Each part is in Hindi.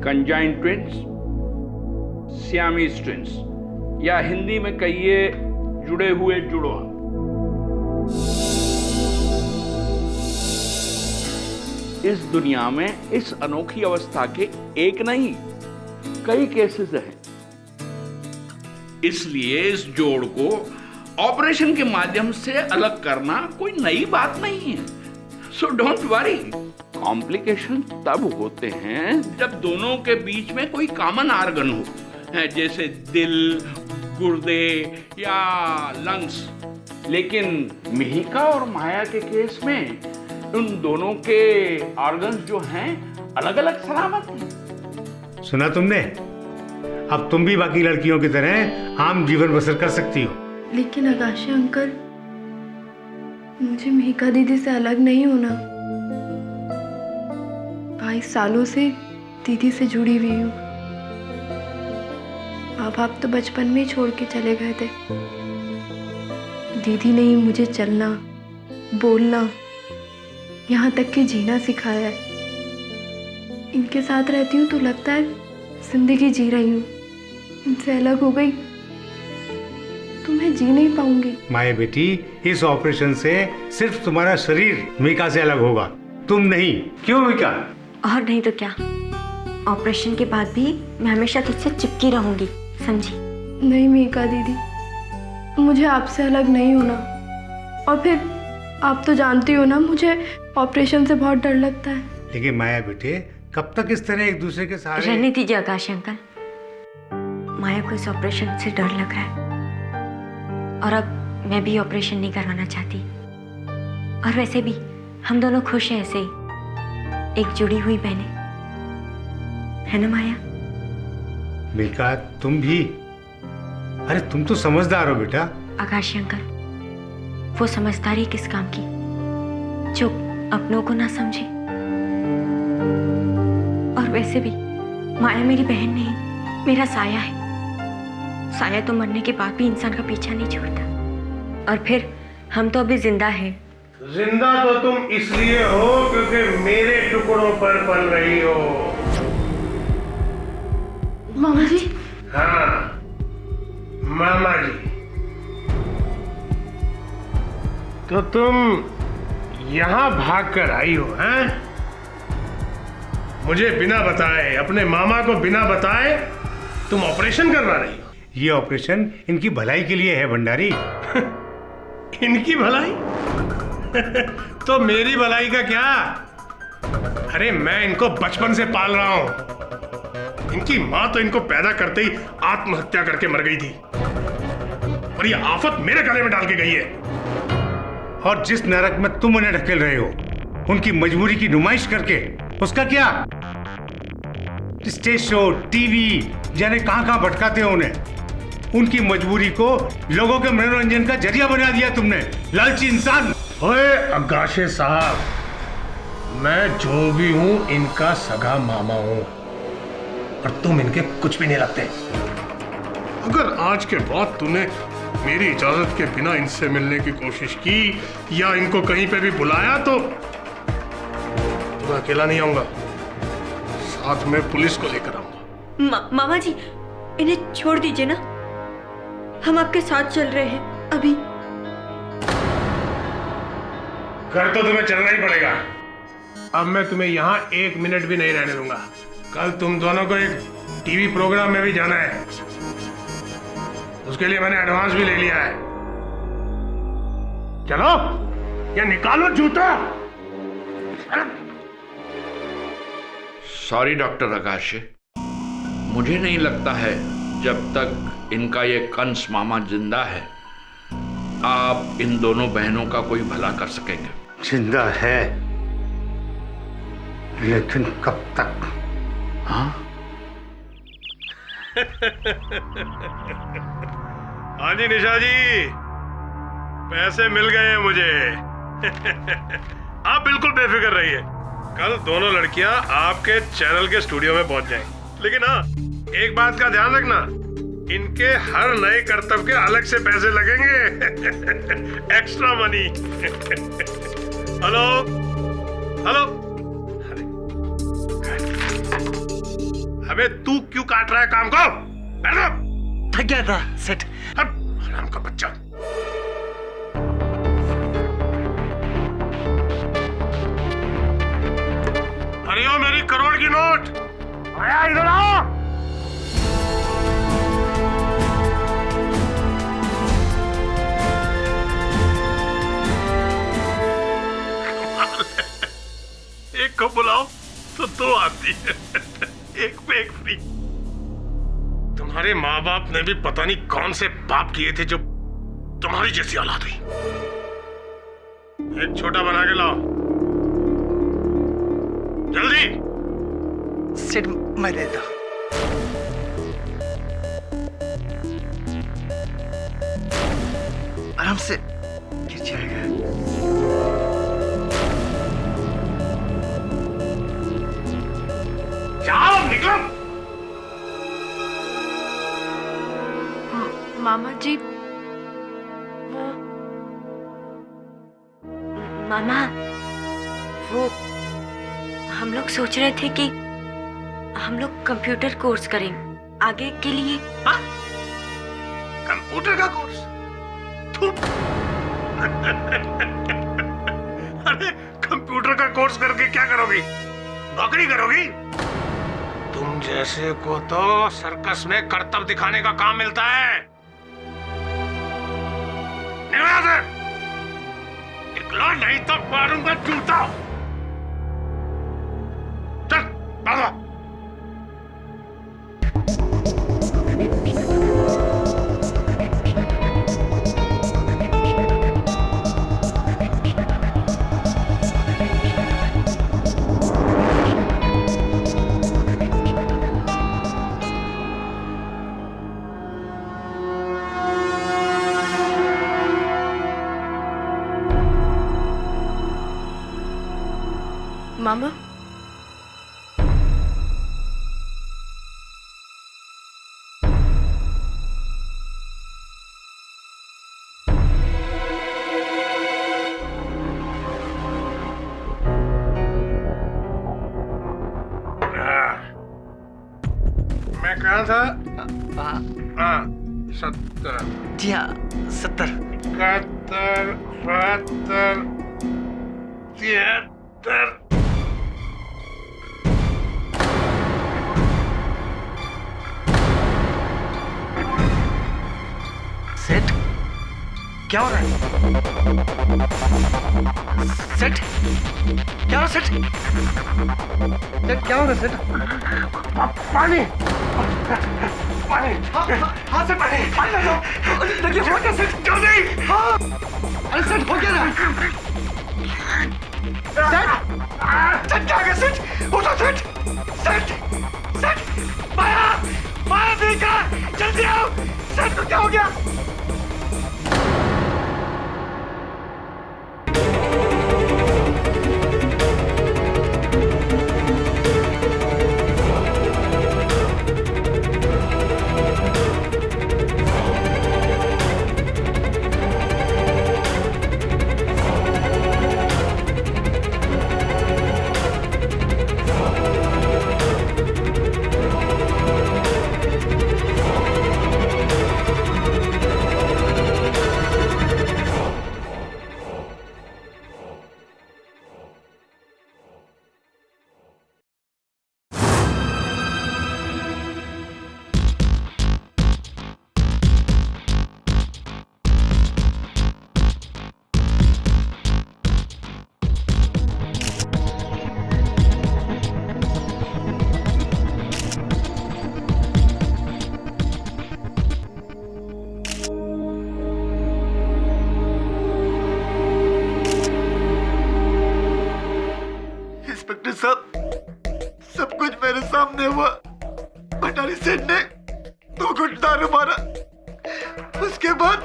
कंजाइन ट्विंस, सियामीज ट्विंस, या हिंदी में कहिए जुड़े हुए जुड़वा। इस दुनिया में इस अनोखी अवस्था के एक नहीं कई केसेस हैं, इसलिए इस जोड़ को ऑपरेशन के माध्यम से अलग करना कोई नई बात नहीं है। So don't worry. कॉम्प्लिकेशन तब होते हैं जब दोनों के बीच में कोई कॉमन ऑर्गन हो, जैसे दिल, गुर्दे या लंग्स। लेकिन मिहिका और माया के केस में उन दोनों के ऑर्गन्स जो हैं अलग अलग सलामत हैं। सुना तुमने? अब तुम भी बाकी लड़कियों की तरह आम जीवन बसर कर सकती हो। लेकिन आकाशी अंकल, मुझे मिहिका दीदी से अलग नहीं होना। 22 सालों से दीदी से जुड़ी हुई हूँ। माँ बाप तो बचपन में ही छोड़ के चले गए थे। दीदी ने ही मुझे चलना, बोलना, यहाँ तक कि जीना सिखाया है। इनके साथ रहती हूँ तो लगता है जिंदगी जी रही हूँ। इनसे अलग हो गई तो मैं जी नहीं पाऊंगी। माया बेटी, इस ऑपरेशन से सिर्फ तुम्हारा शरीर मिका से अलग होगा, तुम नहीं। क्यों मिका? और नहीं तो क्या, ऑपरेशन के बाद भी मैं हमेशा तुझसे चिपकी रहूंगी, समझी? नहीं मिका दीदी, मुझे आपसे अलग नहीं होना। और फिर आप तो जानती हो ना, मुझे ऑपरेशन से बहुत डर लगता है। लेकिन माया बेटे, कब तक इस तरह एक दूसरे के सहारे? रहने दीजिए आकाश अंकल, माया को इस ऑपरेशन से डर लग रहा है और अब मैं भी ऑपरेशन नहीं करवाना चाहती। और वैसे भी हम दोनों खुश हैं ऐसे ही, एक जुड़ी हुई बहनें, है ना माया? मिका, तुम भी? अरे तुम तो समझदार हो बेटा। आकाश अंकल, वो समझदारी किस काम की जो अपनों को ना समझे। और वैसे भी माया मेरी बहन नहीं, मेरा साया है। साया तो मरने के बाद भी इंसान का पीछा नहीं छोड़ता। और फिर हम तो अभी जिंदा हैं। जिंदा तो तुम इसलिए हो क्योंकि मेरे टुकड़ों पर पल रही हो। मामा जी? हाँ, मामा जी। तो तुम यहां भाग कर आई हो, हैं? मुझे बिना बताए, अपने मामा को बिना बताए तुम ऑपरेशन करवा रही हो? ये ऑपरेशन इनकी भलाई के लिए है भंडारी। इनकी भलाई? तो मेरी भलाई का क्या? अरे मैं इनको बचपन से पाल रहा हूं। इनकी मां तो इनको पैदा करते ही आत्महत्या करके मर गई थी और ये आफत मेरे गले में डाल के गई है। और जिस नरक में तुम उन्हें ढकेल रहे हो, उनकी मजबूरी की नुमाइश करके, उसका क्या? स्टेज शो, टीवी, जाने कहां कहां भटकाते हो उन्हें। उनकी मजबूरी को लोगों के मनोरंजन का जरिया बना दिया तुमने, लालची इंसान। ओए अगाशे साहब, मैं जो भी हूं इनका सगा मामा हूं और तुम इनके कुछ भी नहीं लगते। अगर आज के बाद तूने मेरी इजाजत के बिना इनसे मिलने की कोशिश की या इनको कहीं पे भी बुलाया तो मैं अकेला नहीं आऊंगा, साथ में पुलिस को लेकर आऊंगा। मामा जी, इन्हें छोड़ दीजिए ना, हम आपके साथ चल रहे हैं अभी। घर तो तुम्हें चलना ही पड़ेगा। अब मैं तुम्हें यहाँ 1 मिनट भी नहीं रहने दूंगा। कल तुम दोनों को एक टीवी प्रोग्राम में भी जाना है, उसके लिए मैंने एडवांस भी ले लिया है। चलो या निकालो जूता। सॉरी डॉक्टर आकाश, मुझे नहीं लगता है जब तक इनका ये कंस मामा जिंदा है आप इन दोनों बहनों का कोई भला कर सकेंगे। जिंदा है, लेकिन कब तक? हाँ? हाँ जी निशा जी, पैसे मिल गए हैं मुझे। आप बिल्कुल बेफिक्र रहिए, कल दोनों लड़कियां आपके चैनल के स्टूडियो में पहुंच जाएंगी। लेकिन हाँ, एक बात का ध्यान रखना, इनके हर नए कर्तव्य के अलग से पैसे लगेंगे। Extra money. Hello hello. अबे तू क्यों काट रहा है काम को? बैठ जा। थक गया था सेठ। हराम का बच्चा। अरे ओ मेरी करोड़ की नोट आया, इधर आओ। एक को बुलाओ तो दो आती है, एक पे एक फ्री। तुम्हारे माँ बाप ने भी पता नहीं कौन से पाप किए थे जो तुम्हारी जैसी औलाद हुई। एक छोटा बना के लाओ जल्दी। सेठ मैं देता। आराम से गिर जाएगा। जाओ निकलो। मामा जी वो मामा, वो हम लोग सोच रहे थे कि हम लोग कंप्यूटर कोर्स करें आगे के लिए। कंप्यूटर का कोर्स? अरे कंप्यूटर का कोर्स करके क्या करोगी? नौकरी करोगी? तुम जैसे को तो सर्कस में करतब दिखाने का काम मिलता है। निकलो नहीं तो मारूंगा जूता। चल भागो। मामा मैं कहा था? हाँ 70। जी हाँ 70। 71, 72, 73। सेठ क्या हो रहा है? सेठ क्या हो रहा है? सेठ क्या हो रहा है? सेठ पानी पानी। हाँ सेठ पानी ला दो। देखिए हो क्या सेठ? जल्दी। हाँ अरे सेठ हो क्या रहा? सेठ सेठ क्या हो गया? सेठ उठो सेठ। सेठ सेठ माया माया देखा जल्दी आओ। सेठ को क्या हो गया? इंस्पेक्टर साहब सब कुछ मेरे सामने हुआ। भंडारी सेठ ने 2 घुट दारू मारा, उसके बाद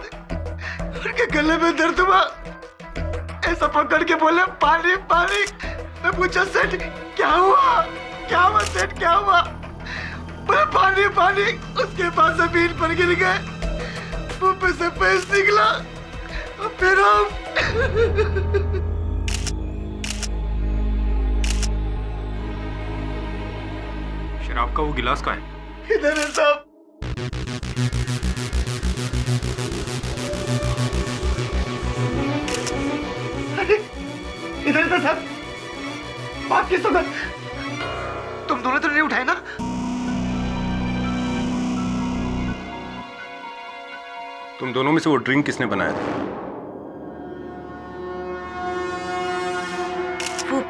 उनके गले में दर्द हुआ, ऐसा पकड़ के बोले पानी पानी। मैं पूछा सेठ क्या हुआ सेठ क्या हुआ? बोले पानी पानी। उसके बाद जमीन पर गिर गए, मुंह पे से पैस निकला और फिर हम शराब का वो गिलास कहाँ है? इधर है साहब। अरे इधर था साहब। बात किस समय? तुम दोनों तो नहीं उठाए ना? तुम दोनों में से वो ड्रिंक किसने बनाया था? वो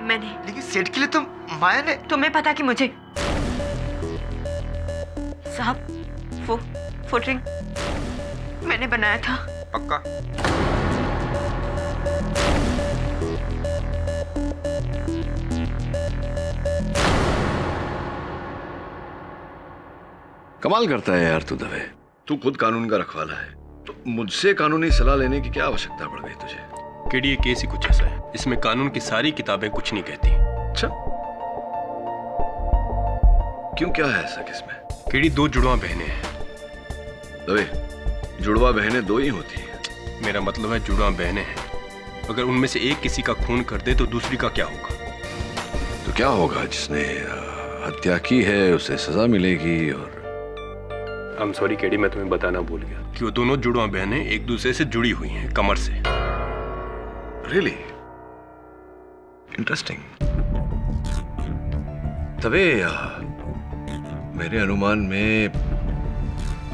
मैंने। लेकिन सेठ के लिए तुम माया ने। तुम्हें पता कि मुझे साहब वो ड्रिंक मैंने बनाया था। पक्का? कमाल करता है यार तू दवे। तू खुद कानून का रखवाला है तो मुझसे कानूनी सलाह लेने की क्या आवश्यकता पड़ गई तुझे? केडी, ये केस ही कुछ ऐसा है, इसमें कानून की सारी किताबें कुछ नहीं कहती। अच्छा, क्यों, क्या है ऐसा किसमें? केडी, 2 जुड़वा बहनें हैं। दवे, जुड़वा बहनें 2 ही होती हैं। मेरा मतलब है जुड़वा बहनें हैं, अगर उनमें से एक किसी का खून कर दे तो दूसरी का क्या होगा? तो क्या होगा, जिसने हत्या की है उसे सजा मिलेगी। और आई एम सॉरी केडी, मैं तुम्हें बताना भूल गया कि वो दोनों जुड़वा बहनें एक दूसरे से जुड़ी हुई हैं कमर से। Really interesting. तबे मेरे अनुमान में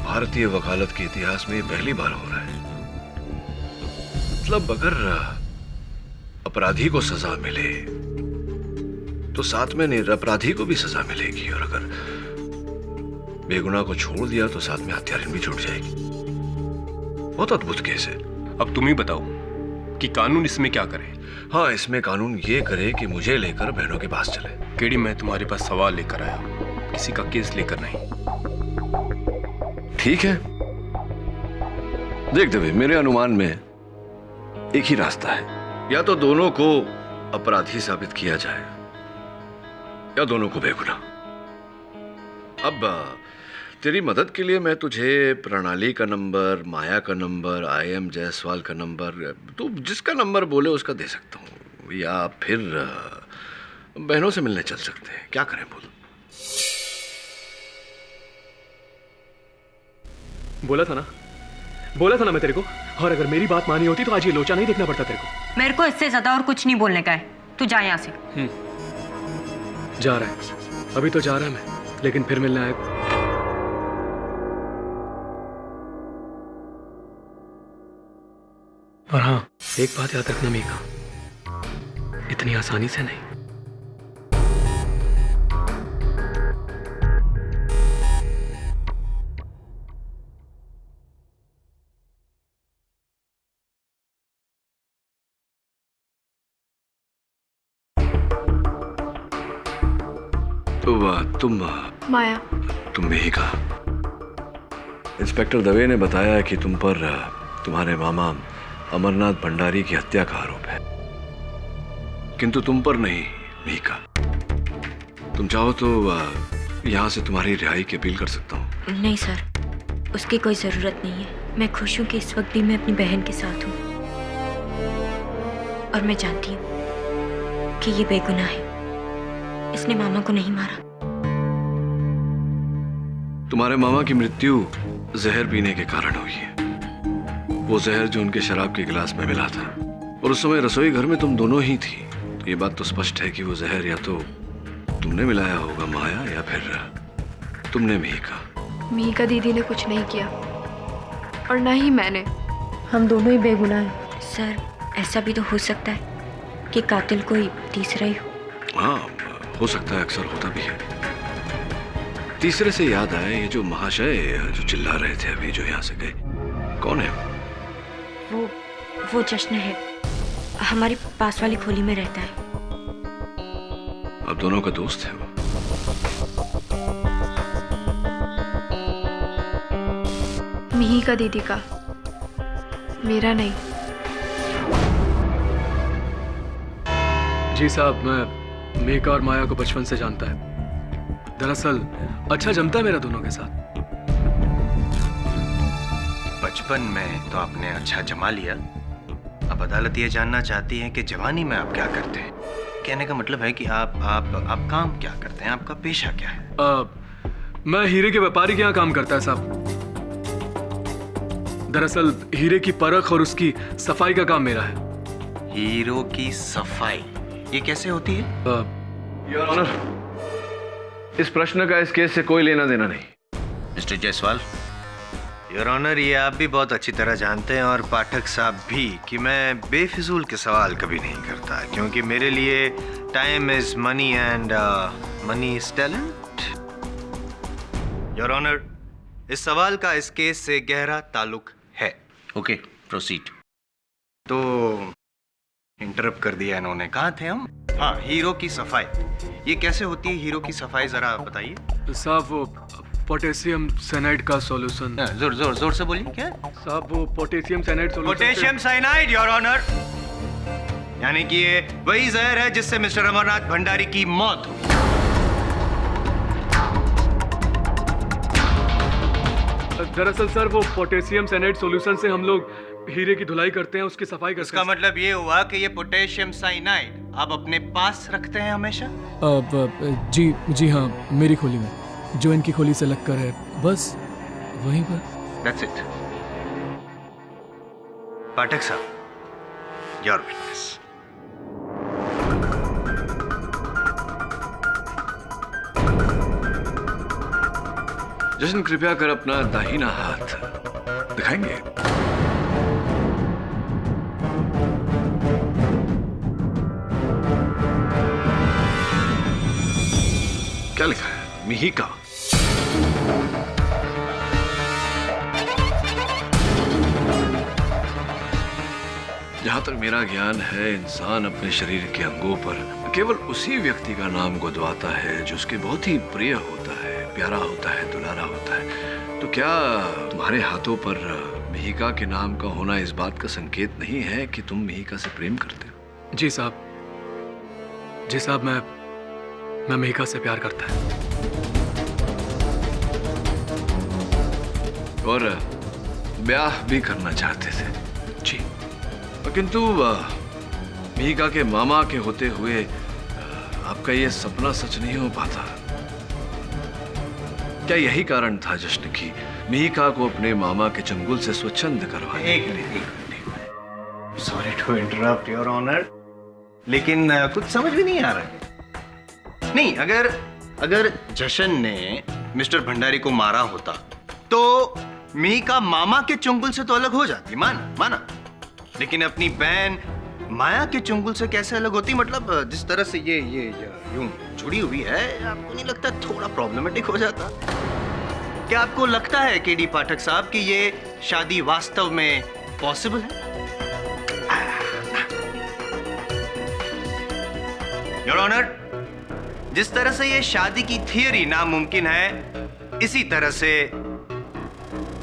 भारतीय वकालत के इतिहास में पहली बार हो रहा है। मतलब अगर अपराधी को सजा मिले तो साथ में निरपराधी को भी सजा मिलेगी, और अगर बेगुनाह को छोड़ दिया तो साथ में हत्यारिन भी छूट जाएगी। बहुत अद्भुत केस है। अब तुम ही बताओ कि कानून इसमें क्या करे? हाँ, इसमें कानून ये करे कि मुझे लेकर बहनों के पास चले। केडी, मैं तुम्हारे पास सवाल लेकर आया हूं, किसी का केस लेकर नहीं। ठीक है, देख दवे, मेरे अनुमान में एक ही रास्ता है। या तो दोनों को अपराधी साबित किया जाए या दोनों को बेगुनाह। अब तेरी मदद के लिए मैं तुझे प्रणाली का नंबर, माया का नंबर, IM जायसवाल का नंबर, तू जिसका नंबर बोले उसका दे सकता हूँ, या फिर बहनों से मिलने चल सकते हैं। क्या करें बोल? बोला था ना मैं तेरे को। और अगर मेरी बात मानी होती तो आज ये लोचा नहीं देखना पड़ता तेरे को। मेरे को इससे ज्यादा और कुछ नहीं बोलने का है, तू जा यहाँ से। जा रहा है, अभी तो जा रहा है मैं, लेकिन फिर मिलने आएगा। और हाँ, एक बात याद रखना मीका, इतनी आसानी से नहीं। तो माया। तुम मिहिका। इंस्पेक्टर दवे ने बताया कि तुम पर तुम्हारे मामा अमरनाथ भंडारी की हत्या का आरोप है, किंतु तुम पर नहीं मिहिका। तुम चाहो तो यहाँ से तुम्हारी रिहाई की अपील कर सकता हूँ। नहीं सर, उसकी कोई जरूरत नहीं है। मैं खुश हूँ कि इस वक्त भी मैं अपनी बहन के साथ हूँ, और मैं जानती हूँ कि ये बेगुनाह है, इसने मामा को नहीं मारा। तुम्हारे मामा की मृत्यु जहर पीने के कारण हुई है। वो जहर जो उनके शराब के गिलास में मिला था, और उस समय रसोई घर में तुम दोनों ही थी, तो ये बात तो स्पष्ट है कि वो जहर या तो तुमने मिलाया होगा माया, या फिर तुमने मिहिका। मिहिका दीदी ने कुछ नहीं किया, और ना ही मैंने। हम दोनों ही बेगुनाह हैं। सर, ऐसा भी तो हो सकता है कि कातिल कोई तीसरा ही हो। हाँ, हो सकता है, अक्सर होता भी है। तीसरे से याद आया, ये जो महाशय जो चिल्ला रहे थे अभी, जो यहाँ से गए, कौन है वो जश्न है, हमारी पास वाली खोली में रहता है। अब दोनों का दोस्त है वो। मिहिका दीदी का, मेरा नहीं। जी साहब, मैं मिहिका और माया को बचपन से जानता है। दरअसल अच्छा जमता है मेरा दोनों के साथ। बचपन में तो आपने अच्छा जमा लिया, अब अदालत ये जानना चाहती है कि जवानी में आप क्या करते हैं। कहने का मतलब है कि आप काम क्या करते हैं, आपका पेशा क्या है? मैं हीरे के व्यापारी के यहाँ काम करता है साहब। दरअसल हीरे की परख और उसकी सफाई का काम मेरा है। हीरो की सफाई ये कैसे होती है? योर ऑनर, इस प्रश्न का इस केस से कोई लेना देना नहीं। मिस्टर जायसवाल, योर ऑनर, ये आप भी बहुत अच्छी तरह जानते हैं और पाठक साहब भी कि मैं बेफिजूल के सवाल कभी नहीं करता, क्योंकि मेरे लिए time is money and money is talent. Your honour, इस सवाल का इस केस से गहरा ताल्लुक है। Okay, proceed. तो इंटरप्ट कर दिया इन्होंने, कहाँ थे हम? हाँ, हीरो की सफाई। ये कैसे होती है हीरो की सफाई, जरा बताइए। साहब वो पोटेशियम साइनाइड का सॉल्यूशन। जोर जोर जोर से बोलिए। क्या साहब? वो potassium cyanide solution. Potassium cyanide, your honour. यानी कि ये वही जहर है जिससे मिस्टर अमरनाथ भंडारी की मौत हुई। दरअसल सर वो पोटेशियम साइनाइड सॉल्यूशन से हम लोग हीरे की धुलाई करते हैं, उसकी सफाई करते हैं। इसका मतलब ये हुआ कि ये पोटेशियम साइनाइड आप अपने पास रखते हैं हमेशा? जी हाँ, मेरी खोली में, जो इनकी खोली से लगकर है, बस वहीं पर। That's it. पाठक साहब, योर विटनेस। जशन, कृपया कर अपना दाहिना हाथ दिखाएंगे? क्या लिखा है? मिहिका। जहां तक मेरा ज्ञान है, इंसान अपने शरीर के अंगों पर केवल उसी व्यक्ति का नाम गुदवाता है जो उसके बहुत ही प्रिय होता है, प्यारा होता है, दुलारा होता है। तो क्या तुम्हारे हाथों पर मिहिका के नाम का होना इस बात का संकेत नहीं है कि तुम मिहिका से प्रेम करते हो? जी साहब, जी साहब, मैं मिहिका से प्यार करता है। और ब्याह भी करना चाहते थे? जी। किंतु मिहिका के मामा के होते हुए आपका ये सपना सच नहीं हो पाता। क्या यही कारण था जश्न की मिहिका को अपने मामा के चंगुल से स्वच्छंद करवाने? एक minute, sorry to interrupt your honour, लेकिन कुछ समझ भी नहीं आ रहा है। नहीं, अगर जशन ने मिस्टर भंडारी को मारा होता तो मिहिका मामा के चंगुल से तो अलग हो जाती, माना। लेकिन अपनी बहन माया के चंगुल से कैसे अलग होती? मतलब जिस तरह से ये यूं जुड़ी हुई है, आपको नहीं लगता थोड़ा प्रॉब्लमेटिक हो जाता? क्या आपको लगता है केडी पाठक साहब कि ये शादी वास्तव में पॉसिबल है? योर ऑनर, जिस तरह से ये शादी की थियरी नामुमकिन है, इसी तरह से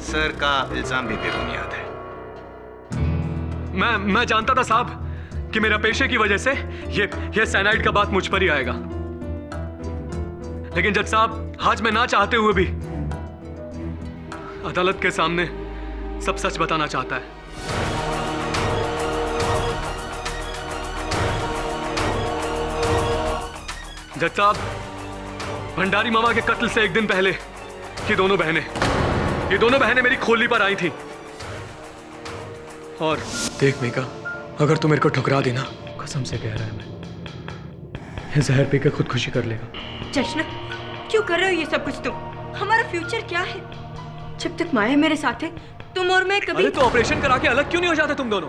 सर का इल्जाम भी बेबुनियाद है। मैं जानता था साहब कि मेरा पेशे की वजह से ये साइनाइड का बात मुझ पर ही आएगा, लेकिन जज साहब, आज मैं ना चाहते हुए भी अदालत के सामने सब सच बताना चाहता है। जज साहब, भंडारी मामा के कत्ल से एक दिन पहले ये दोनों बहनें मेरी खोली पर आई थी। और देख मीका, अगर तू मेरे को ठुकरा देना, कसम से कह रहा है मैं, ये जहर पीकर खुदकुशी कर लेगा। जश्न, क्यों कर रहे हो ये सब कुछ तुम? हमारा फ्यूचर क्या है? जब तक माया मेरे साथ है, तुम और मैं कभी... अरे तो ऑपरेशन करा के अलग क्यों नहीं हो जाते तुम दोनों?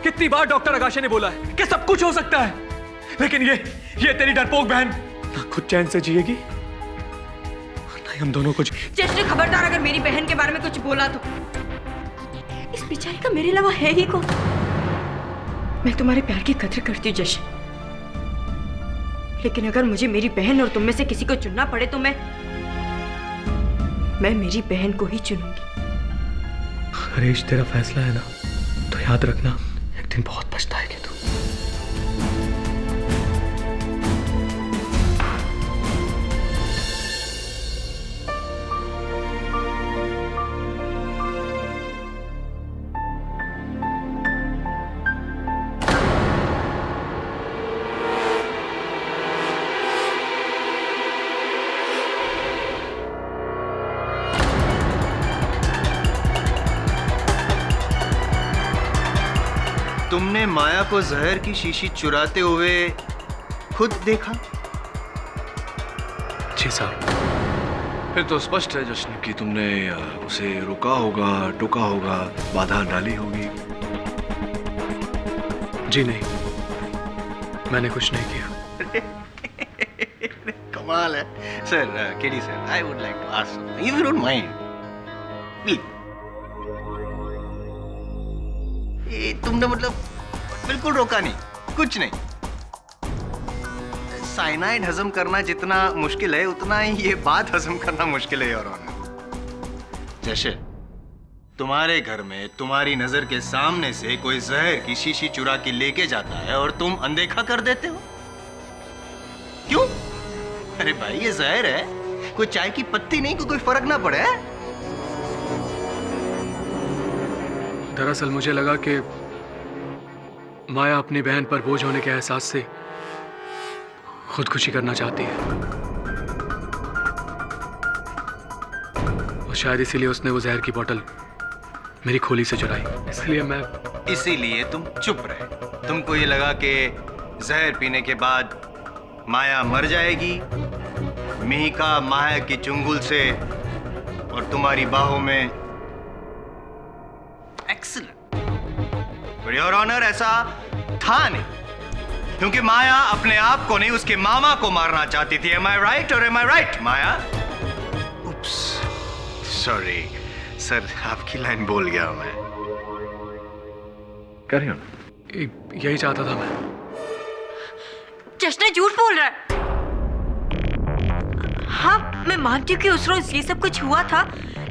कितनी बार डॉक्टर आकाशे ने बोला है कि सब कुछ हो सकता है, लेकिन ये तेरी डरपोक बहन ना खुद चैन से जिएगी ना हम दोनों कुछ। जश्न, खबरदार, अगर मेरी बहन के बारे में कुछ बोला तो इस बेचारी का मेरे अलावा है ही कौन? मैं तुम्हारे प्यार की कदर करती हूँ जश्न, लेकिन अगर मुझे मेरी बहन और तुम में से किसी को चुनना पड़े तो मैं मेरी बहन को ही चुनूंगी। हरीश, तेरा फैसला है ना, तो याद रखना एक दिन बहुत पछताएगी तू। तुमने माया को जहर की शीशी चुराते हुए खुद देखा? जी साहब। फिर तो स्पष्ट है जश्न कि तुमने उसे रोका होगा, टोका होगा, बाधा डाली होगी। जी नहीं, मैंने कुछ नहीं किया। कमाल है sir. KD sir, I would like to ask something if you don't mind. Please. ये तुमने मतलब बिल्कुल रोका नहीं, कुछ नहीं। साइनाइड हजम करना जितना मुश्किल है उतना ही ये बात हजम करना मुश्किल है योर ऑनर। जैसे तुम्हारे घर में तुम्हारी नजर के सामने से कोई जहर की शीशी चुरा के लेके जाता है और तुम अनदेखा कर देते हो। क्यों? अरे भाई ये जहर है, कोई चाय की पत्ती नहीं, कोई फर्क ना पड़े। दरअसल मुझे लगा कि माया अपनी बहन पर बोझ होने के एहसास से खुदकुशी करना चाहती है और शायद इसीलिए उसने वो जहर की बोतल मेरी खोली से चुराई। इसीलिए तुम चुप रहे। तुमको ये लगा कि जहर पीने के बाद माया मर जाएगी, मिहिका माया की चुंगल से और तुम्हारी बाहों में। एक्सीलेंट। बट योर ऑनर ऐसा था नहीं, क्योंकि माया अपने आप को नहीं उसके मामा को मारना चाहती थी। Am I right or am I right, Maya? Oops, sorry sir, आपकी लाइन बोल गया मैं। Carry on. यही चाहता था मैं। जश्न झूठ बोल रहा है। हाँ, मैं मानती हूँ कि उस रोज ये सब कुछ हुआ था,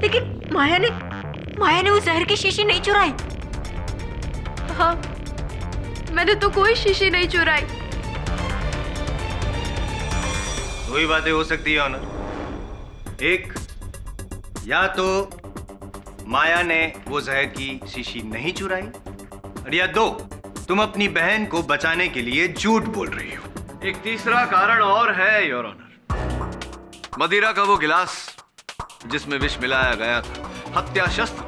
लेकिन माया ने वो जहर की शीशी नहीं चुराई। हाँ, मैंने तो कोई शीशी नहीं चुराई। दो ही बातें हो सकती है ऑनर। एक, या तो माया ने वो जहर की शीशी नहीं चुराई, और या दो, तुम अपनी बहन को बचाने के लिए झूठ बोल रही हो। एक तीसरा कारण और है योर ऑनर। मदिरा का वो गिलास जिसमें विष मिलाया गया था, हत्या शस्त्र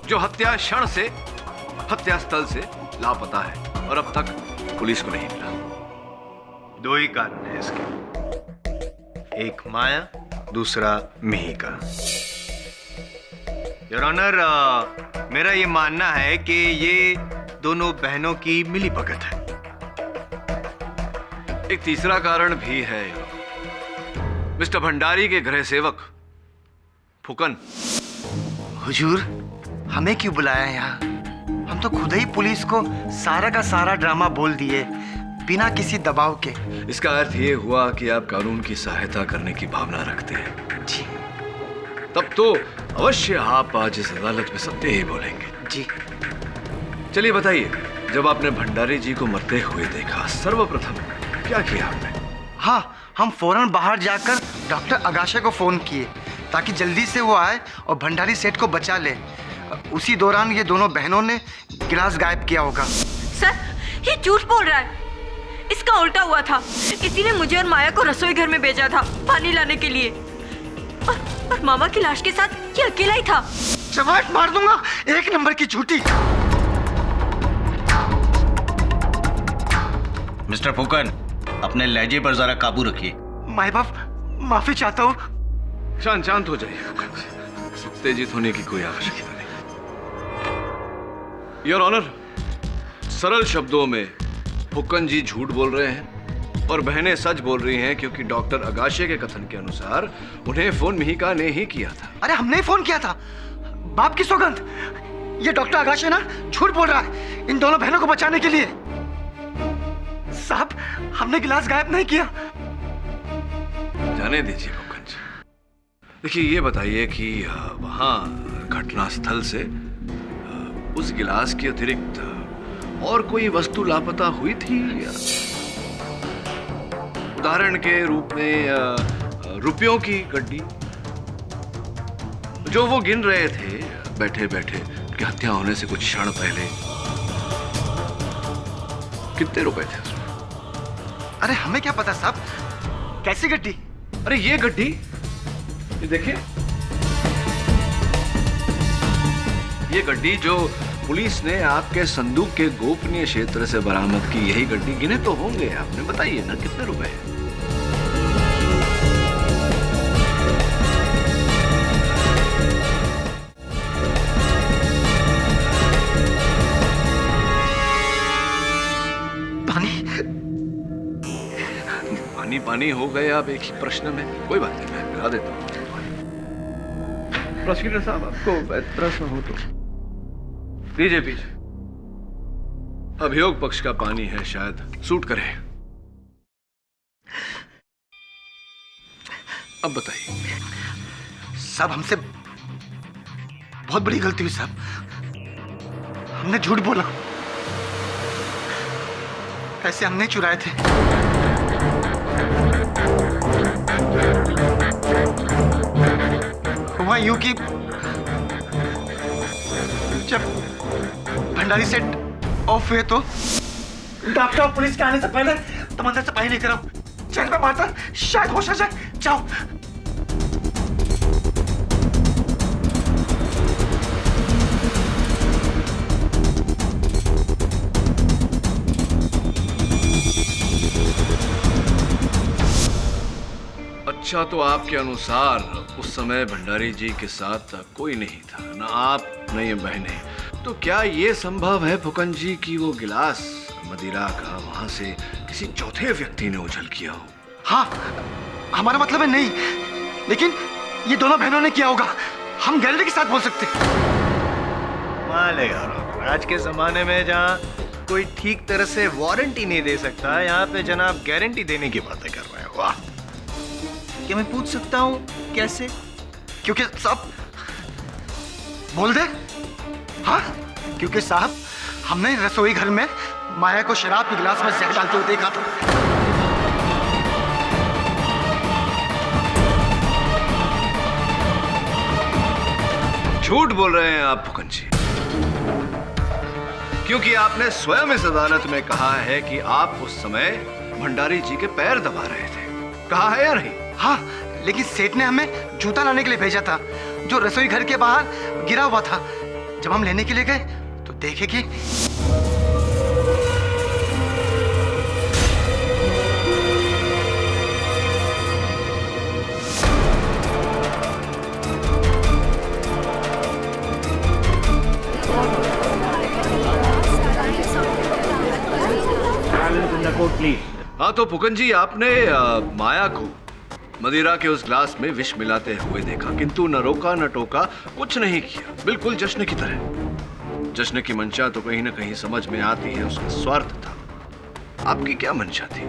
जो हत्या क्षण से हत्या स्थल से लापता है और अब तक पुलिस को नहीं मिला। दो ही कारण है इसके, एक माया, दूसरा मिहिका। योर ऑनर, मेरा ये मानना है कि ये दोनों बहनों की मिली भगत है। एक तीसरा कारण भी है। मिस्टर भंडारी के गृह सेवक फुकन। हुजूर, हमें क्यों बुलाया यहाँ? हम तो खुद ही पुलिस को सारा का सारा ड्रामा बोल दिए बिना किसी दबाव के। इसका अर्थ ये हुआ कि आप कानून की सहायता करने की भावना रखते हैं। जी। तब तो अवश्य आप आज इस अदालत में सत्य ही बोलेंगे। जी। चलिए बताइए, जब आपने भंडारी जी को मरते हुए देखा, सर्वप्रथम क्या किया आपने? हाँ, हम फौरन बाहर जाकर डॉक्टर अगाशे को फोन किए ताकि जल्दी से वो आए और भंडारी सेठ को बचा ले। उसी दौरान ये दोनों बहनों ने गिलास गायब किया होगा। सर, ये झूठ बोल रहा है। इसका उल्टा हुआ था, इसीलिए मुझे और माया को रसोई घर में भेजा था पानी लाने के लिए, और मामा की लाश के साथ ये अकेला ही था। चमाट मार दूंगा, एक नंबर की झूठी। मिस्टर फुकन, अपने लहजे पर जरा काबू रखिए। माई बाप, माफी चाहता हूँ। शांत हो जाइए। उत्तेजित होने की कोई आवश्यकता नहीं। योर ऑनर, सरल शब्दों में फुकन जी झूठ बोल रहे हैं और बहनें सच बोल रही हैं, क्योंकि डॉक्टर अगाशे के कथन के अनुसार उन्हें फोन मिहिका ने ही किया था। अरे हमने ही फोन किया था, बाप की सौगंध। ये डॉक्टर अगाशे ना झूठ बोल रहा है इन दोनों बहनों को बचाने के लिए। साहब, हमने गिलास गायब नहीं किया। जाने दीजिए फुकन जी। देखिए, ये बताइए कि वहां घटना स्थल से उस गिलास के अतिरिक्त और कोई वस्तु लापता हुई थी? उदाहरण के रूप में रुपयों की गड्डी जो वो गिन रहे थे बैठे बैठे उनकी हत्या होने से कुछ क्षण पहले। कितने रुपए थे उसमें? अरे हमें क्या पता साहब, कैसी गड्डी? अरे ये गड्डी, ये देखिए, ये गड्डी जो पुलिस ने आपके संदूक के गोपनीय क्षेत्र से बरामद की यही गड्डी गिने तो होंगे आपने, बताइए ना कितने रुपए हैं? पानी पानी हो गए आप एक ही प्रश्न में। कोई बात नहीं, मैं करा देता हूँ। प्रोसिक्यूटर साहब, आपको प्रश्न हो तो दीजिए पीछे। अभियोग पक्ष का पानी है, शायद सूट करे। अब बताइए। साहब, हमसे बहुत बड़ी गलती हुई साहब। हमने झूठ बोला, पैसे हमने चुराए थे। हुआ यूं कि जब भंडारी सेट ऑफ हुए तो डॉक्टर पुलिस के आने से पहले तुम अंदर से बाहर लेकर आओ। चैन पे मारता शायद होश आ जाए। जाओ। अच्छा, तो आपके अनुसार उस समय भंडारी जी के साथ कोई नहीं था, ना आप न ये बहनें। तो क्या ये संभव है फुकन जी कि वो गिलास मदिरा का वहां से किसी चौथे व्यक्ति ने उछल किया हो? हाँ, हमारा मतलब है नहीं, लेकिन ये दोनों बहनों ने किया होगा। हम गारंटी के साथ बोल सकते। माले यार, आज के जमाने में जहाँ कोई ठीक तरह से वारंटी नहीं दे सकता, यहाँ पे जनाब गारंटी देने की बातें कर रहे हैं। वाह! क्या मैं पूछ सकता हूँ कैसे? क्योंकि साहब बोल दे। हाँ, क्योंकि साहब हमने रसोई घर में माया को शराब के गिलास में जहर डालते हुए देखा था। झूठ बोल रहे हैं आप फुकन जी, क्योंकि आपने स्वयं इस अदालत में कहा है कि आप उस समय भंडारी जी के पैर दबा रहे थे। कहा है या नहीं? हाँ, लेकिन सेठ ने हमें जूता लाने के लिए भेजा था, जो रसोई घर के बाहर गिरा हुआ था। जब हम लेने के लिए गए तो देखे कि हाँ, तो फुकन जी, आपने माया को मदिरा के उस ग्लास में विष मिलाते हुए देखा, किंतु न रोका न टोका, कुछ नहीं किया, बिल्कुल जश्न की तरह। जश्न की मंशा तो कहीं न कहीं समझ में आती है, उसका स्वार्थ था। आपकी क्या मंशा थी?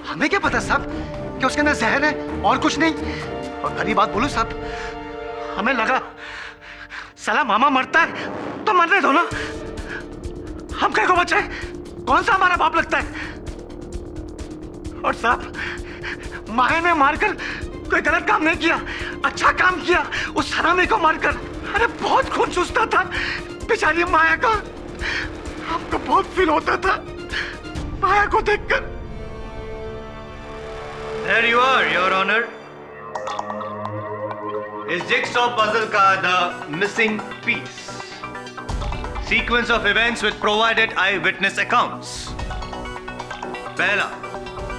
हमें क्या पता साहब कि उसके अंदर जहर है और कुछ नहीं। और खरी बात बोलूं साहब, हमें लगा साला मामा मरता है तो मरने दो ना, हम क्या को बचाए? कौन सा हमारा बाप लगता है? और साहब, माया ने मारकर कोई गलत काम नहीं किया, अच्छा काम किया उस हरामी को मारकर। अरे बहुत खून चूसता था बेचारी माया का, हमको बहुत फील होता था माया को देखकर। There you are, Your Honor. इस जिगसॉ पजल का the missing piece. Sequence of events with provided eyewitness accounts. पहला,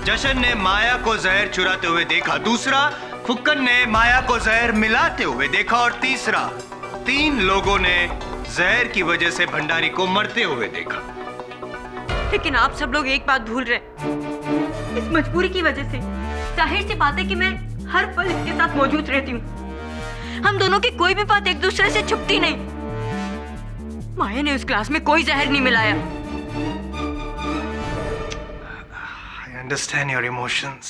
जशन ने माया को जहर चुराते हुए देखा। दूसरा, फुक्कन ने माया को जहर मिलाते हुए देखा। और तीसरा, 3 लोगों ने जहर की वजह से भंडारी को मरते हुए देखा। लेकिन आप सब लोग एक बात भूल रहे, इस मजबूरी की वजह से जाहिर सी बात है कि मैं हर पल इसके साथ मौजूद रहती हूँ। हम दोनों की कोई भी बात एक दूसरे से छुपती नहीं। माया ने उस क्लास में कोई जहर नहीं मिलाया। I understand your emotions,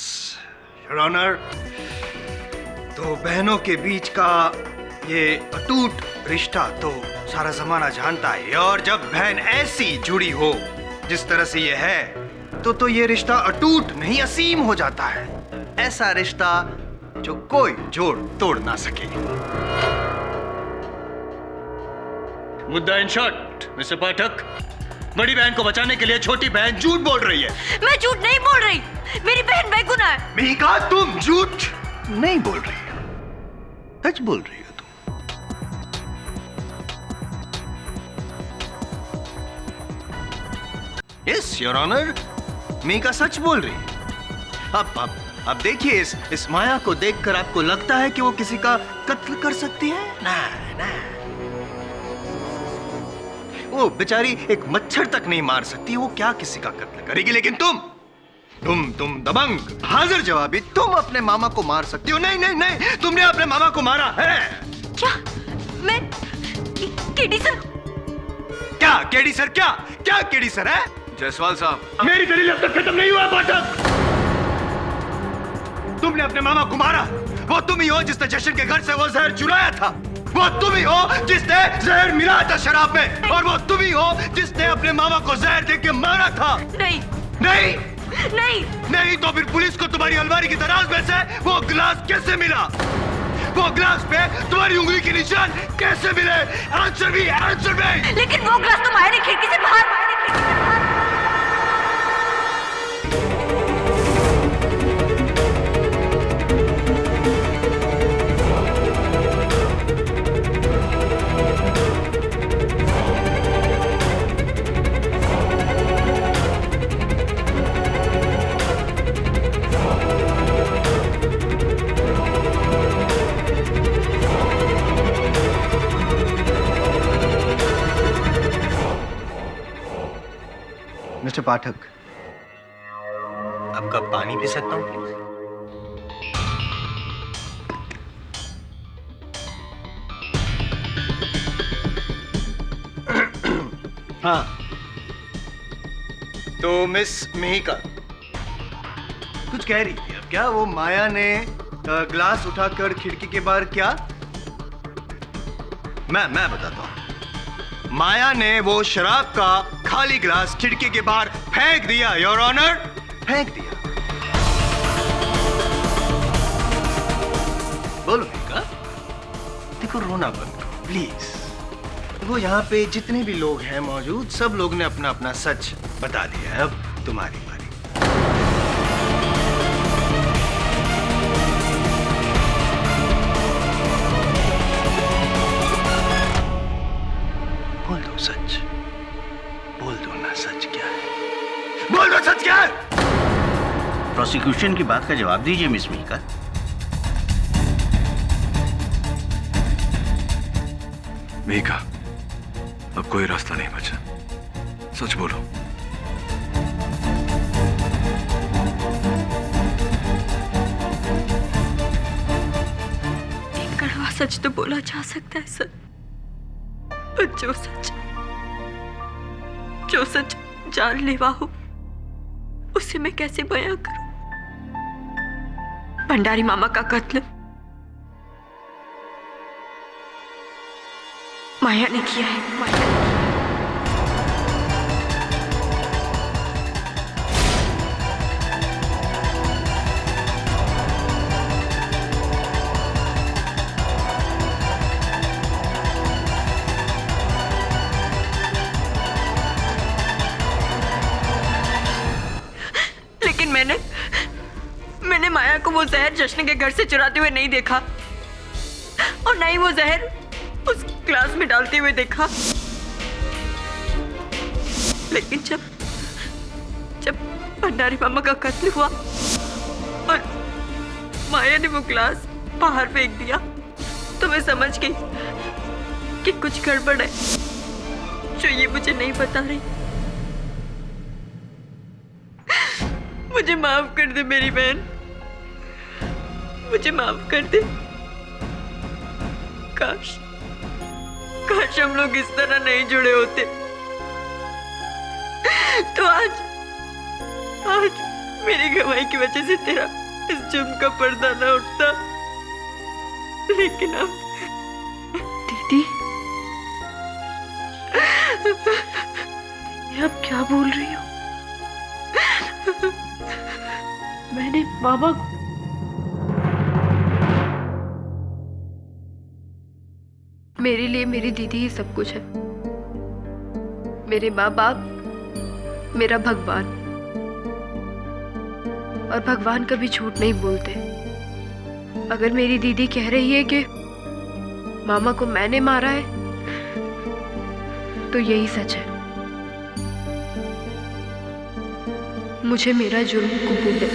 Your Honor. तो बहनों के बीच का ये अटूट रिश्ता तो सारा जमाना जानता है, और जब बहन ऐसी जुड़ी हो जिस तरह से ये है, तो ये रिश्ता अटूट नहीं असीम हो जाता है। ऐसा रिश्ता जो कोई जोड़ तोड़ ना सके। मुद्दा इन शॉर्ट, मिस्टर पाठक, बड़ी बहन को बचाने के लिए छोटी बहन झूठ बोल रही है। मैं झूठ नहीं बोल रही, मेरी बहन बेगुनाह है। मीका, तुम झूठ नहीं बोल रही हो, सच बोल रही हो तुम। यस योर ऑनर, मेघा सच बोल रही है। अब देखिए, इस माया को देखकर आपको लगता है कि वो किसी का कत्ल कर सकती है? ना ना, वो बेचारी एक मच्छर तक नहीं मार सकती, वो क्या किसी का कत्ल करेगी? लेकिन तुम दबंग, हाजिर जवाबी, तुम अपने मामा को मार सकती हो। नहीं नहीं नहीं, तुमने अपने मामा को मारा है। क्या? मैं केडी सर? क्या केडी सर? क्या केडी सर है? जायसवाल साहब, मेरी दलील अब तक खत्म नहीं हुआ पाठक। तुमने अपने मामा को मारा। वो तुम ही हो जिसने जशन के घर से वो जहर चुराया था। वो तुम ही हो जिसने जहर मिलाया था शराब में। और वो तुम ही हो जिसने अपने मामा को जहर देके मारा था। नहीं नहीं नहीं नहीं, तो फिर पुलिस को तुम्हारी अलमारी की दराज में से वो गिलास कैसे मिला? वो गिलास पे तुम्हारी उंगली के निशान कैसे मिले? आंसर भी। लेकिन वो ग्लास तो माया ने खिड़की से बाहर मिस्टर पाठक, आपका पानी पी सकता हूँ प्लीज? हाँ, तो मिस मेहिका कुछ कह रही थी। अब क्या वो माया ने ग्लास उठाकर खिड़की के बाहर क्या? मैं बताता हूँ। माया ने वो शराब का खाली ग्लास खिड़की के बाहर फेंक दिया योर ऑनर, फेंक दिया। बोलो मेघा, देखो रोना बंद करो प्लीज। देखो यहाँ पे जितने भी लोग हैं मौजूद, सब लोग ने अपना अपना सच बता दिया है। अब तुम्हारी बारी। बोल दो सच, बोल दो ना, सच क्या है? बोल दो सच क्या है? प्रोसिक्यूशन की बात का जवाब दीजिए मिस मेहिका। मेघा, अब कोई रास्ता नहीं बचा, सच बोलो। एक कड़वा सच तो बोला जा सकता है सर, पर जो सच जानलेवा हो उसे मैं कैसे बयां करूं? भंडारी मामा का कत्ल माया ने किया है। माया ने। लेकिन मैंने माया को वो जहर जश्न के घर से चुराते हुए नहीं देखा, और ना ही वो जहर उस ग्लास में डालते हुए देखा। लेकिन जब भंडारी मामा का कत्ल हुआ और माया ने वो ग्लास बाहर फेंक दिया, तो मैं समझ गई कि कुछ गड़बड़ है जो ये मुझे नहीं बता रही। मुझे माफ कर दे मेरी बहन, मुझे माफ कर दे। काश हम लोग इस तरह नहीं जुड़े होते तो आज मेरी गवाही की वजह से तेरा इस जुर्म का पर्दा न उठता। लेकिन अब दीदी, ये अब क्या बोल रही हो? मैंने मामा को मेरे लिए मेरी दीदी ही सब कुछ है। मेरे माँ बाप, मेरा भगवान। और भगवान कभी झूठ नहीं बोलते। अगर मेरी दीदी कह रही है कि मामा को मैंने मारा है, तो यही सच है। मुझे मेरा जुर्म कबूल है।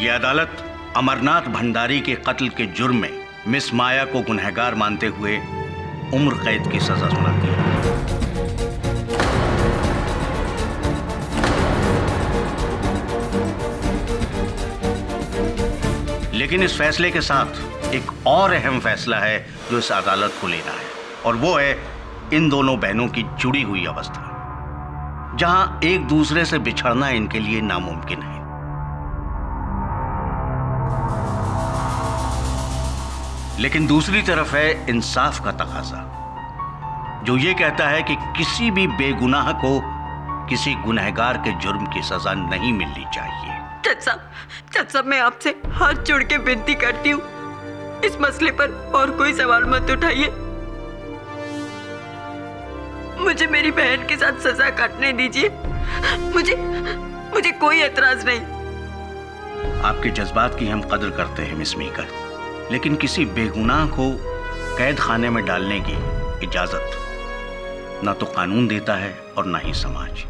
ये अदालत अमरनाथ भंडारी के कत्ल के जुर्म में मिस माया को गुनहगार मानते हुए उम्र कैद की सजा सुनाती है। लेकिन इस फैसले के साथ एक और अहम फैसला है जो इस अदालत को लेना है, और वो है इन दोनों बहनों की जुड़ी हुई अवस्था, जहां एक दूसरे से बिछड़ना इनके लिए नामुमकिन है। लेकिन दूसरी तरफ है इंसाफ का तकाजा, जो ये कहता है कि किसी भी बेगुनाह को किसी गुनहगार के जुर्म की सजा नहीं मिलनी चाहिए। जज साहब, मैं आपसे हाथ जोड़ के विनती करती हूँ, इस मसले पर और कोई सवाल मत उठाइए। मुझे मेरी बहन के साथ सजा काटने दीजिए। मुझे कोई एतराज नहीं। आपके जज्बात की हम कदर करते हैं मिस मीकर, लेकिन किसी बेगुनाह को कैद खाने में डालने की इजाजत ना तो कानून देता है और ना ही समाज।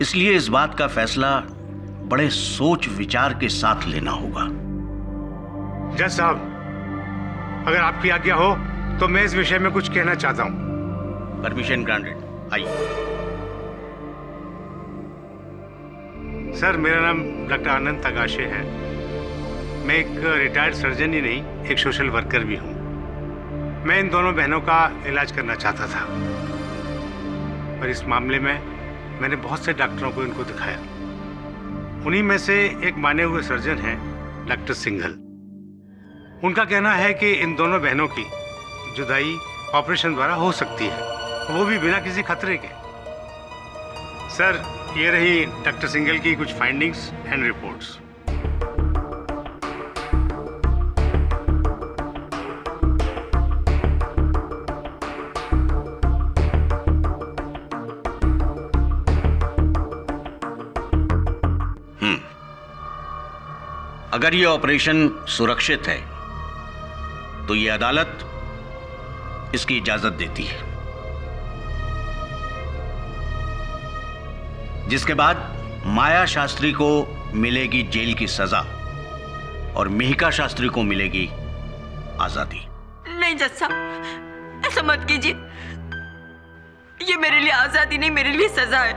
इसलिए इस बात का फैसला बड़े सोच विचार के साथ लेना होगा। जज साहब, अगर आपकी आज्ञा हो तो मैं इस विषय में कुछ कहना चाहता हूं। परमिशन ग्रांटेड, आइए। सर, मेरा नाम डॉक्टर आनंद तगाशे है। मैं एक रिटायर्ड सर्जन ही नहीं, एक सोशल वर्कर भी हूँ। मैं इन दोनों बहनों का इलाज करना चाहता था, और इस मामले में मैंने बहुत से डॉक्टरों को इनको दिखाया। उन्हीं में से एक माने हुए सर्जन हैं डॉक्टर सिंघल। उनका कहना है कि इन दोनों बहनों की जुदाई ऑपरेशन द्वारा हो सकती है, वो भी बिना किसी खतरे के। सर, ये रही डॉक्टर सिंघल की कुछ फाइंडिंग्स एंड रिपोर्ट्स। अगर यह ऑपरेशन सुरक्षित है तो यह अदालत इसकी इजाजत देती है, जिसके बाद माया शास्त्री को मिलेगी जेल की सजा और मिहिका शास्त्री को मिलेगी आजादी। नहीं जज साहब, ऐसा मत कीजिए। ये मेरे लिए आजादी नहीं, मेरे लिए सजा है।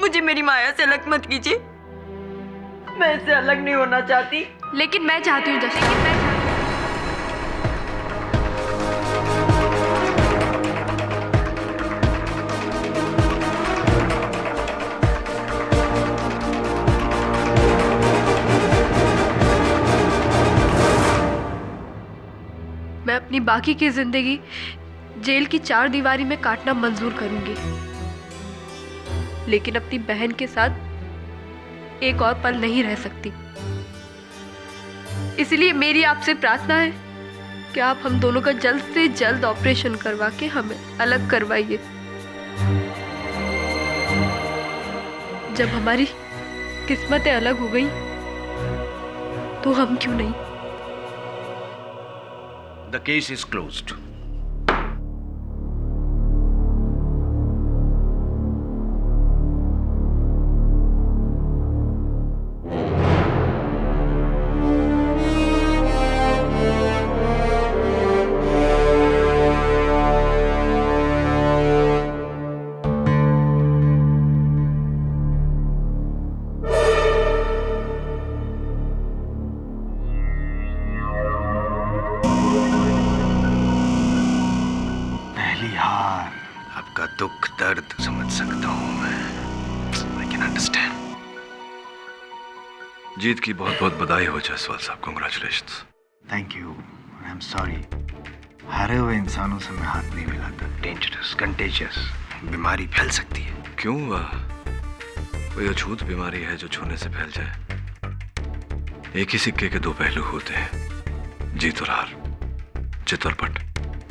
मुझे मेरी माया से अलग मत कीजिए। मैं इससे अलग नहीं होना चाहती। लेकिन मैं चाहती हूँ जज साहब। मैं अपनी बाकी की जिंदगी जेल की 4 दीवारी में काटना मंजूर करूंगी, लेकिन अपनी बहन के साथ एक और पल नहीं रह सकती। इसलिए मेरी आपसे प्रार्थना है कि आप हम दोनों का जल्द से जल्द ऑपरेशन करवा के हमें अलग करवाइए। जब हमारी किस्मतें अलग हो गई तो हम क्यों नहीं। The case is closed. आपका दुख दर्द समझ सकता हूं मैं। I can understand. जीत की बहुत बहुत बधाई हो जायसवाल साहब, congratulations. Thank you. I am sorry. हारे हुए इंसानों से मैं हाथ नहीं मिलाता। डेंजरस, कंटेजियस, बीमारी फैल सकती है। क्यों? कोई अछूत बीमारी है जो छूने से फैल जाए? एक ही सिक्के के 2 पहलू होते हैं, जीत और हार, चित और पट,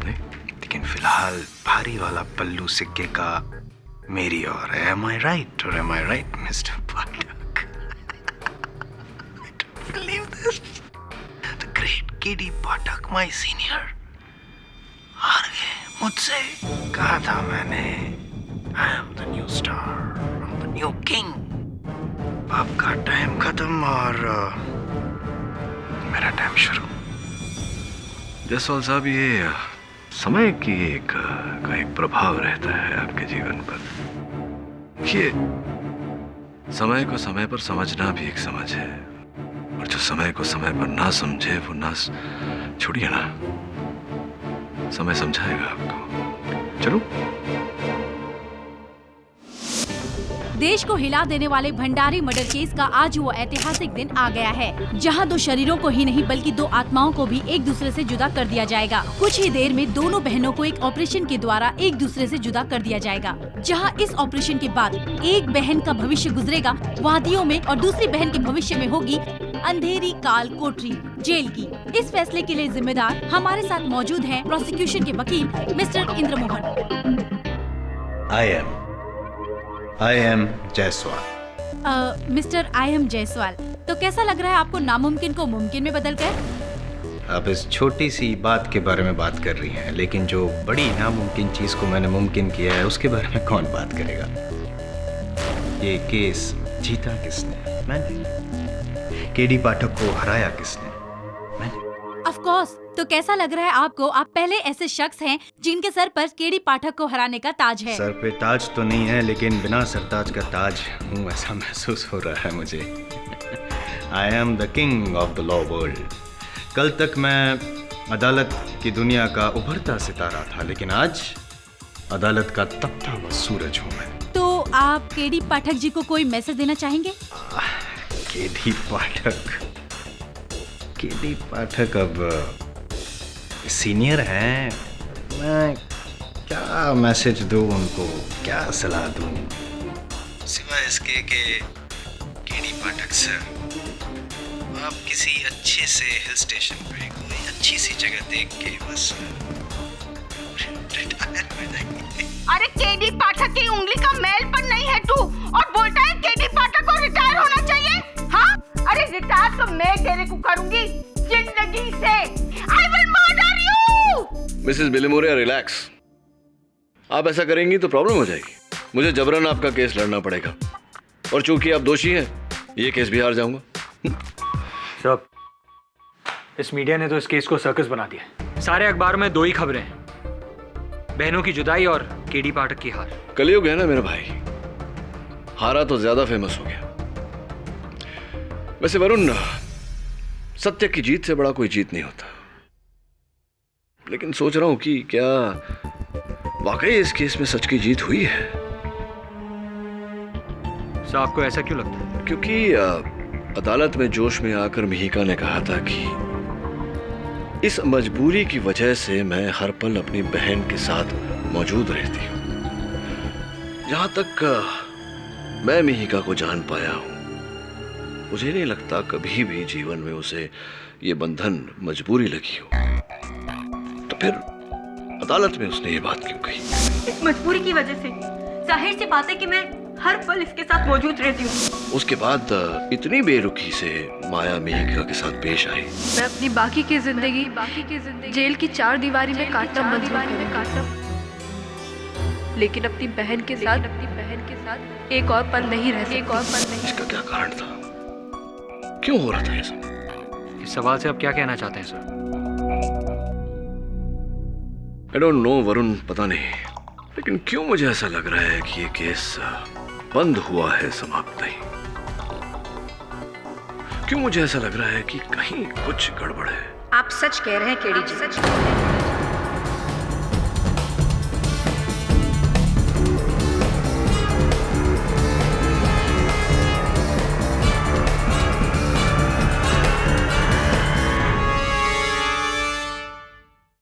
नहीं? लेकिन फिलहाल भारी वाला पल्लू सिक्के का मेरी ओर है। Am I right or am I right, Mr. Pathak? I don't believe this. The great KD Pathak my senior हार गए मुझसे। कहा था मैंने, I am the new star, I am the new king. आपका टाइम खत्म और मेरा टाइम शुरू। जायसवाल साहब, ये समय की का एक प्रभाव रहता है आपके जीवन पर। ये समय को समय पर समझना भी एक समझ है, और जो समय को समय पर ना समझे वो ना छोड़िए ना, समय समझाएगा आपको। चलो। देश को हिला देने वाले भंडारी मर्डर केस का आज वो ऐतिहासिक दिन आ गया है, जहां 2 शरीरों को ही नहीं बल्कि 2 आत्माओं को भी एक दूसरे से जुदा कर दिया जाएगा। कुछ ही देर में दोनों बहनों को एक ऑपरेशन के द्वारा एक दूसरे से जुदा कर दिया जाएगा, जहां इस ऑपरेशन के बाद एक बहन का भविष्य गुजरेगा वादियों में और दूसरी बहन के भविष्य में होगी अंधेरी काल कोठरी जेल की। इस फैसले के लिए जिम्मेदार हमारे साथ मौजूद हैं प्रोसिक्यूशन के वकील mister Indramohan. I am Jaiswal. Mister I am Jaiswal, तो कैसा लग रहा है आपको नामुमकिन को मुमकिन में बदल कर? आप इस छोटी सी बात के बारे में बात कर रही हैं, लेकिन जो बड़ी नामुमकिन चीज को मैंने मुमकिन किया है उसके बारे में कौन बात करेगा? ये केस जीता किसने? मैंने। केडी पाठक को हराया किसने? मैंने। Of course. तो कैसा लग रहा है आपको? आप पहले ऐसे शख्स हैं जिनके सर पर केडी पाठक को हराने का ताज है। सर पे ताज तो नहीं है, लेकिन बिना सरताज का ताज हूँ ऐसा महसूस हो रहा है मुझे। I am the king of the law world. कल तक मैं अदालत की दुनिया का उभरता सितारा था, लेकिन आज अदालत का तपता हुआ सूरज हूँ मैं। तो आप केडी पाठक जी को कोई मैसेज देना चाहेंगे? केडी पाठक अब सीनियर हैं, मैं क्या मैसेज दूं उनको, क्या सलाह दूं, सिवाय इसके कि केडी पाठक सर, आप किसी अच्छे से हिल स्टेशन पे कोई अच्छी सी जगह देख के बस रिटायर हो जाएंगे। अरे केडी पाठक की उंगली का मैल पर नहीं है तू, और बोलता है केडी पाठक को रिटायर होना चाहिए? हाँ, अरे रिटायर तो मैं तेरे को करूंगी जिंदगी से। I will murder you! Mrs Bilimoria, relax. आप ऐसा करेंगी तो प्रॉब्लम हो जाएगी। मुझे जबरन आपका केस लड़ना पड़ेगा, और चूंकि आप दोषी हैं, ये केस भी हार जाऊंगा। सब इस मीडिया ने तो इस केस को सर्कस बना दिया। सारे अखबार में 2 ही खबरें हैं, बहनों की जुदाई और केडी पाठक की हार। कलयुग है ना मेरा भाई, हारा तो ज्यादा फेमस हो गया। वैसे वरुण, सत्य की जीत से बड़ा कोई जीत नहीं होता, लेकिन सोच रहा हूं कि क्या वाकई इस केस में सच की जीत हुई है। सर, आपको ऐसा क्यों लगता है? क्योंकि अदालत में जोश में आकर मिहिका ने कहा था कि इस मजबूरी की वजह से मैं हर पल अपनी बहन के साथ मौजूद रहती हूं। जहां तक मैं मिहिका को जान पाया हूं, मुझे नहीं लगता कभी भी जीवन में उसे ये बंधन मजबूरी लगी हो। तो फिर अदालत में उसने ये बात क्यों कही? इस मजबूरी की वजह से जाहिर सी बात है कि मैं हर पल इसके साथ मौजूद रहती हूँ। उसके बाद इतनी बेरुखी से माया मिहिका के साथ पेश आई। मैं अपनी बाकी की जिंदगी जेल की 4 दीवारी में काटना मंजूर करूंगी, लेकिन अपनी बहन के साथ एक और पल नहीं रह सकती। इसका क्या कारण था? क्यों हो रहा था ये सब? इस सवाल से आप क्या कहना चाहते हैं sir? I don't know Varun, पता नहीं, लेकिन क्यों मुझे ऐसा लग रहा है कि ये केस बंद हुआ है, समाप्त नहीं। क्यों मुझे ऐसा लग रहा है कि कहीं कुछ गड़बड़ है? आप सच कह रहे हैं केडी जी।